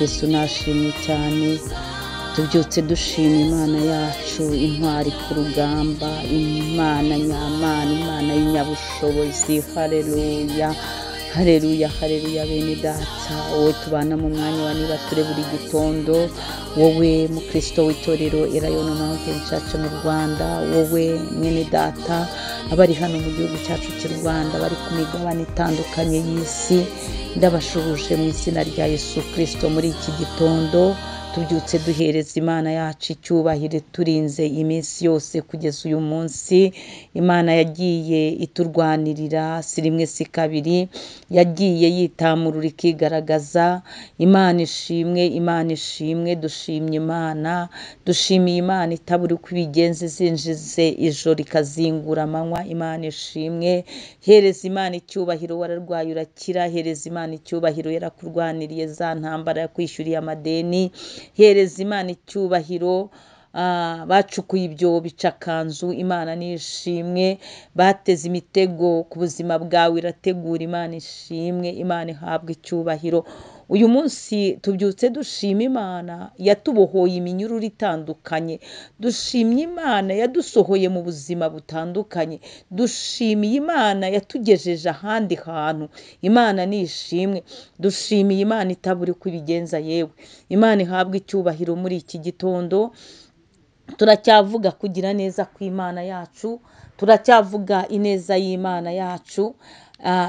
Yesu nashimye cyane tubyutse dushima Imana yacu intwari ku rugamba, Imana nyamana, Imana y'inyabushobozi. Haleluya haleluya haleluya. Bene data, wowe tubana mu mwanya wa niba ture buri gitondo, wowe mukristo w'itorero Elayono Mountain Church mu Rwanda, wowe mwene data abari hano mu gihugu cyacu cy'u Rwanda, bari ku migabane itandukanye y'isi, ndabashuhuje mu izina rya Yesu Kristo. Muri iki gitondo tubyutse duhereza Imana yacu icyubahiro turinze iminsi yose kugeza uyu munsi. Imana yagiye iturwanirira si rimwe si kabiri, yagiye yitamurura ikigaragaza. Imana ishimwe, Imana ishimwe. Dushimye Imana, dushimiye Imana itabura uko ibigenza, izinjize ijoro ikazingura amanywa. Imana ishimwe. Hereza Imana icyubahiro, wararwaye urakira. Hereza Imana icyubahiro, yarakurwaniriye za ntambara, yakwishyuriye amadeni. Hereza Imana icyubahiro, bacukuye ibyo bicakanzu, Imana nishimwe. Bateze imitego ku buzima bwawe, irategura. Imana ishimwe, Imana ihabwa icyubahiro. Uyu munsi tubyutse dushima Imana yatubohoye iminyururu itandukanye. Dushimye Imana yadusohoye mu buzima butandukanye. Dushimiye Imana yatugejeje ahandi hantu. Imana nishimwe. Dushimiye Imana itabura uko ibigenza. Yewe Imana ihabwa icyubahiro. Muri iki gitondo turacyavuga kugira neza kw'Imana yacu, turacyavuga ineza y'Imana yacu.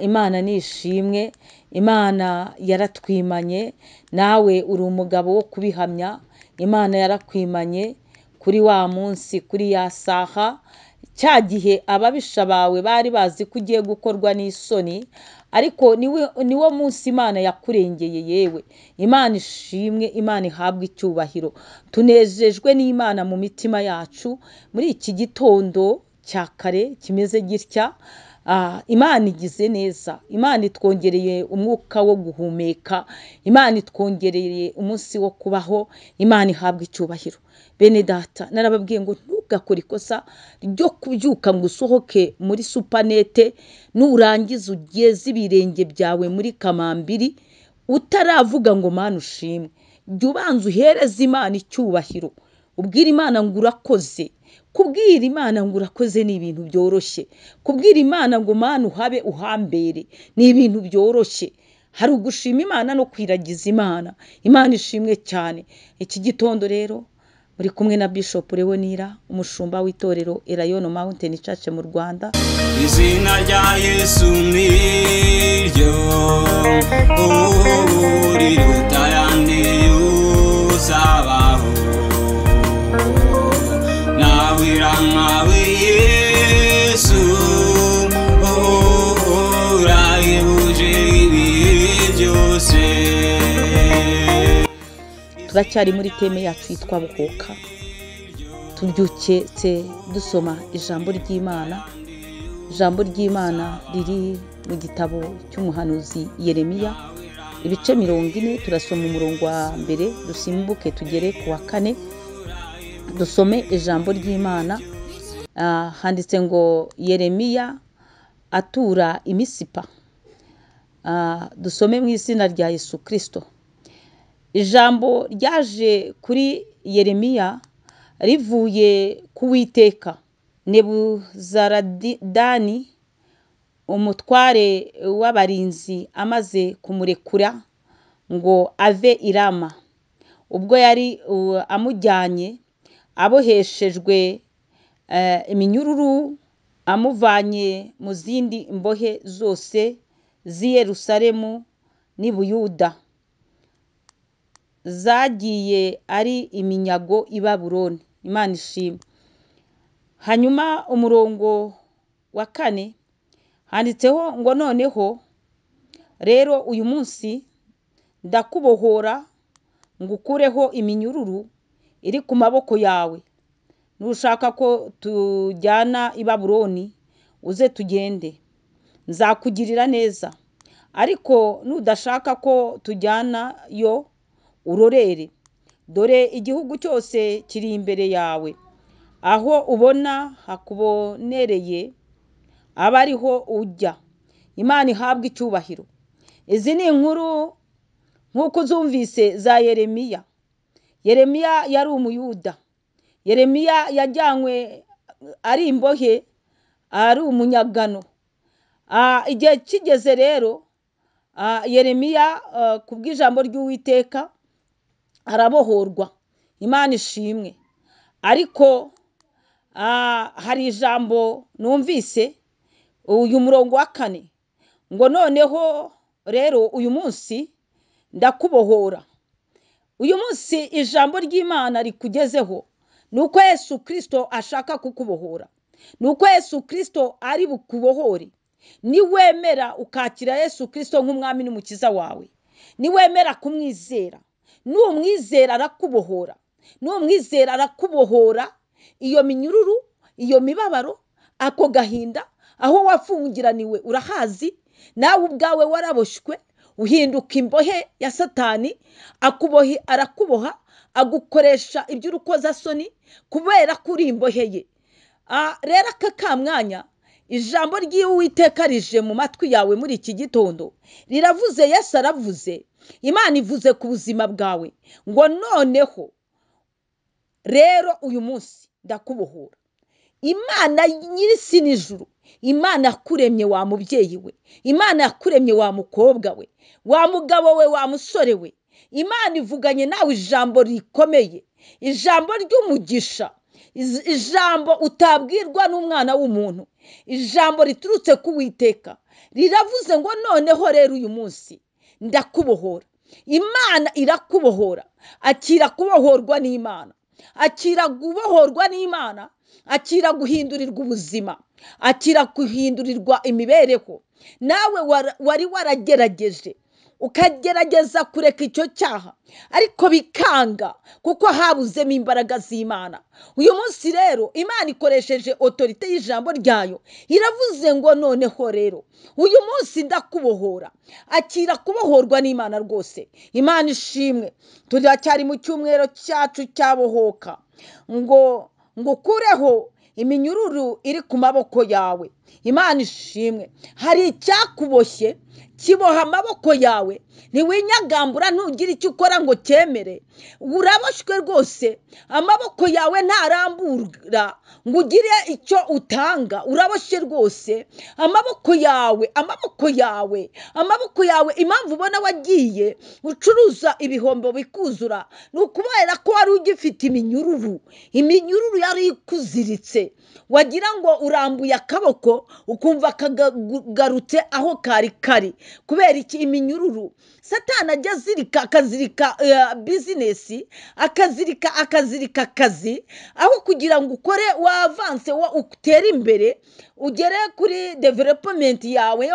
Imana nishimwe. Imana yaratwimanye, nawe uri umugabo wo kubihamya. Imana yarakwimanye kuri wa munsi, kuri ya saha, cya gihe ababisha bawe bari bazi ko ugiye gukorwa n'isoni, ariko niwo munsi Imana yakurengeye. Yewe Imana ishimwe, Imana ihabwa icyubahiro. Tunejejwe n'Imana mu mitima yacu muri iki gitondo cya kare kimeze gitya. Imana igize neza, Imana itwongereye umwuka wo guhumeka, Imana itwongereye umunsi wo kubaho. Imana ihabwa icyubahiro. Bene data, narababwiye ngo ntugakore ikosa ryo kubyuka ngo usohoke muri supanete, nurangiza ugeze ibirenge byawe muri kamambiri utaravuga ngo Mana ushimwe. Jya ubanza uhereza Imana icyubahiro, ubwira Imana ngo urakoze. Kubwira Imana ngo urakoze ni ibintu byoroshye. Kubwira Imana ngo Mana uhabe uhambere ni ibintu byoroshye. Hari ugushima Imana no kwiragiza Imana. Imana ishimwe cyane. Iki gitondo rero muri kumwe na Bishop Leonira, umushumba w'itorero Elayono Mountain Church mu Rwanda. Izina rya Yesu niryo riruta ayandi uzabaho. Nkawe Yesu urahebuje ibihe byose. Turacyari muri teme yacu yitwa buhoka. Tubyutse dusoma ijambo ry'Imana. Ijambo ry'Imana riri mu gitabo cy'umuhanuzi Yeremiya, ibice 40. Turasoma umurongo wa mbere dusimbuke tugere ku wa 4. Dusome ijambo ry'Imana. Handitse ngo Yeremiya atura imisipa. Dusome mu izina rya Yesu Kristo. Ijambo ryaje kuri Yeremiya rivuye ku Uwiteka. Nebuzaradani umutware w'abarinzi amaze kumurekura ngo ave i Rama, ubwo yari amujyanye aboheshejwe iminyururu, amuvanye mu zindi mbohe zose z'i Yerusalemu n'i Buyuda zagiye ari iminyago i Babuloni. Imana ishimwe. Hanyuma umurongo wa 4 handitseho ngo noneho rero uyu munsi ndakubohora ngukureho iminyururu iri ku maboko yawe. Nushaka ko tujyana i Babuloni uze tugende, nzakugirira neza. Ariko nudashaka ko tujyana yo urorere. Dore igihugu cyose kiri imbere yawe, aho ubona hakubonereye aba ariho ujya. Imana ihabwa icyubahiro. Izi ni inkuru nk'uko uzumvise za Yeremiya. Yeremiya yari umuyuda. Yeremiya yajyanywe ari imbohe, ari umunyagano. Igihe kigeze rero, Yeremiya kubw'ijambo ry'Uwiteka arabohorwa. Imana ishimwe. Ariko hari ijambo numvise uyu murongo wa 4 ngo noneho rero uyu munsi ndakubohora. Uyu munsi ijambo ry'Imana rikugezeho nuko Yesu Kristo ashaka kukubohora, nuko Yesu Kristo ari bukubohore. Niwemera ukakira Yesu Kristo nk'umwami n'umukiza wawe, niwemera kumwizera, numwizera arakubohora, numwizera arakubohora iyo minyururu, iyo mibabaro, ako gahinda, aho wafungiraniwe urahazi, nawe ubwawe waraboshywe, uhinduka imbohe ya Satani, arakuboha, agukoresha iby'urukozasoni kubera kuri imbohe ye. Rero aka kamwanya ijambo ry'Uwiteka rije mu matwi yawe muri iki gitondo, riravuze, Yesu aravuze, Imana ivuze ku buzima bwawe ngo noneho rero uyu munsi ndakubohora. Imana nyir'isi n'ijuru, Imana yakuremye wa mubyeyi we, Imana yakuremye wa mukobwa we, wa mugabo we, wa musore we. Imana ivuganye nawe ijambo rikomeye, ijambo ry'umugisha, ijambo utabwirwa n'umwana w'umuntu, ijambo riturutse ku Uwiteka. Riravuze ngo noneho rero uyu munsi ndakubohora. Imana irakubohora. Akira kubohorwa n'Imana, akira gubohorwa n'Imana, akira guhindurirwa ubuzima, akira guhindurirwa imibereho. Nawe wari waragerageje ukagerageza kureka icyo cyaha, ariko bikanga kuko habuzemo imbaraga z'Imana. Uyu munsi rero Imana ikoresheje autorite y'ijambo ryayo, iravuze ngo noneho rero uyu munsi ndakubohora. Akira kubohorwa n'Imana rwose. Imana ishimwe. Turacyari mu cyumweru cyacu cyabohoka, ngo kureho iminyururu iri ku maboko yawe. Imana ishimwe. Hari icyakuboshye kiboha amaboko yawe, ntiwinyagambura, ntugire icyo ukora ngo cyemere. Uraboshywe rwose, amaboko yawe ntarambura ngo ugire icyo utanga. Uraboshye rwose, amaboko yawe. Impamvu ubona wagiye ucuruza ibihombo bikuzura, ni ukubera ko wari ugifite iminyururu yari ikuziritse. Wagira ngo urambuye akaboko ukumva kagarutse aho kari. Kubera iki? Iminyururu. Satani ajya akazirika bizinesi, akazirika akazi, aho kugira ngo ukore wavanse, utere imbere, ugere kuri development yawe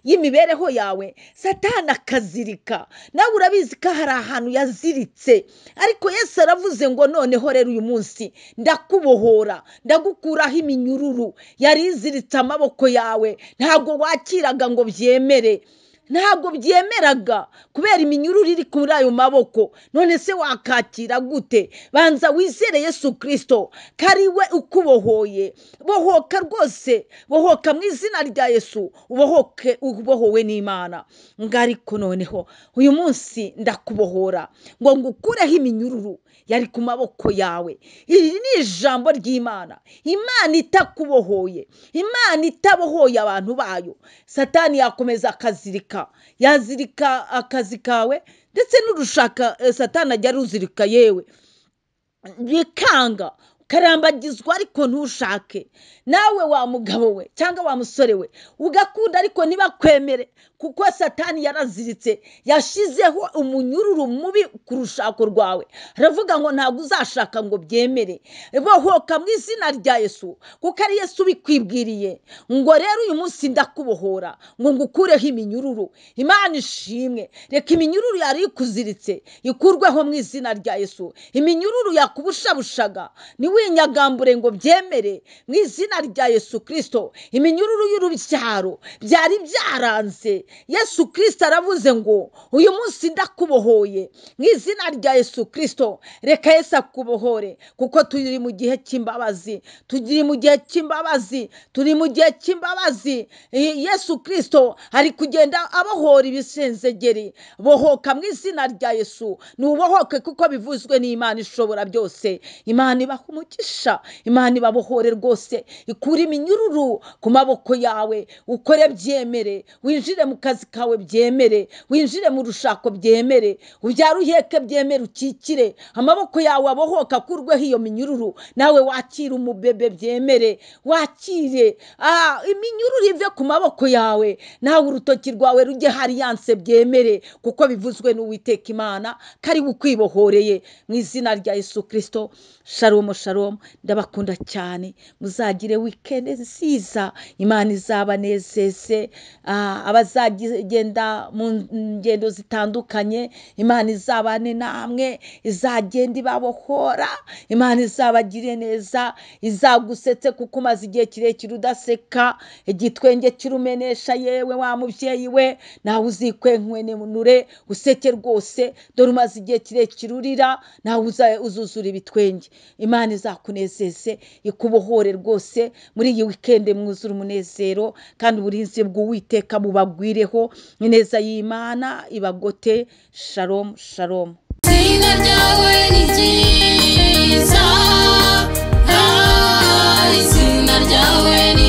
y'imibereho yawe. Satani akazirika. Nawe urabizi ko hari ahantu yaziritse, ariko Yesu aravuze ngo noneho rero uyu munsi ndakubohora, ndagukuraho iminyururu yari iziritse amaboko yawe. Ntabwo wakiraga ngo byemere, ntabwo byemeraga kubera iminyururu iri kuri ayo maboko. None se wakakira gute? Banza wizere Yesu Kristo, kariwe ukubohoye. Bohoka rwose, bohoka mu izina rya Yesu, ubohoke, ubohowe n'Imana. Ngariko noneho uyu munsi ndakubohora ngo ngukureho iminyururu yari ku maboko yawe. Iri ni ijambo ry'Imana. Imana itakubohoye, Imana itabohoye abantu bayo, Satani yakomeza akazirika, yazirika akazi kawe, ndetse n'urushaka Satani ajya ruzirika yewe, bikanga karambagizwa ariko ntushake. Nawe wa mugabo we cyangwa wa musore we ugakunda ariko ntibakwemere, kuko Satani yaraziritse, yashizeho umunyururu mubi ku rushako rwawe. Aravuga ngo ntabwo uzashaka ngo byemere. Bohoka mu izina rya Yesu, kuko ari Yesu bikwibwiriye ngo rero uyu munsi ndakubohora ngo ngukureho iminyururu. Imana ishimwe. Reka iminyururu yari ikuziritse ikurweho mu izina rya Yesu. Iminyururu yakubushabushaga, ni ntiwinyagambure ngo byemere mu izina rya Yesu Kristo. Iminyururu y'urubyaro byari byaranze, Yesu Kristo aravuze ngo uyu munsi ndakubohoye mu izina rya Yesu Kristo. Reka Yesu akubohore, kuko turi mu gihe cy'imbabazi, turi mu gihe cy'imbabazi, turi mu gihe cy'imbabazi. Yesu Kristo ari kugenda abohora ibisenzegeri. Bohoka mu izina rya Yesu, nubohoke kuko bivuzwe n'Imana ishobora byose. Imana ibaha umugisha, Imana ibabohore rwose, ikure iminyururu ku maboko yawe, ukore byemere, winjire mu kazi kawe byemere, winjire mu rushako byemere, ubyara uheke byemere, ukikire, amaboko yawe abohoka kurweho iyo minyururu, nawe wakire umubebe byemere, wakire iminyururu ive ku maboko yawe, nawe urutoki rwawe rujye hariyanse byemere, kuko bivuzwe n'Uwiteka Imana kari bukwibohoreye mu izina rya Yesu Kristo. Shalom shalom, ndabakunda cyane, muzagire weekend nziza, Imana izabanezeze. Abazagenda mu ngendo zitandukanye, Imana izabane namwe, izagenda ibabohora, Imana izabagire neza, izagusetse kuko umaze igihe kirekire udaseka, igitwenge kirumenesha yewe wa mubyeyi we, nawe uzikwenkwenure useke rwose, dore umaze igihe kirekire urira, nawe uzuzura ibitwenge. Imana izakunezeze, ikubohore rwose muri iyi weekend, mwuzura umunezero, kandi uburinzi bw'Uwiteka bubagwireho, ineza y'Imana ibagote. Shalom shalom. Izina ryawe ni ryiza, izina ryawe ni